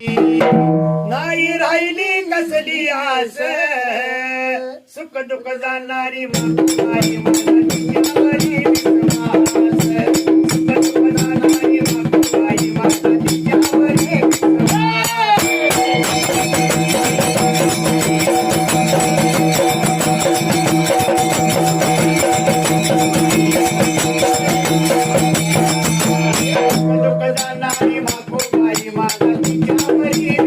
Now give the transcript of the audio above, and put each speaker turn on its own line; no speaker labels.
नाही राहिली कसली आस सुख दुःख जाणारी माई मला तिच्यावरी विश्वास सुख दुःख जाणारी माई मला तिच्यावरी दुःख जाणारी माई मला तिच्यावरी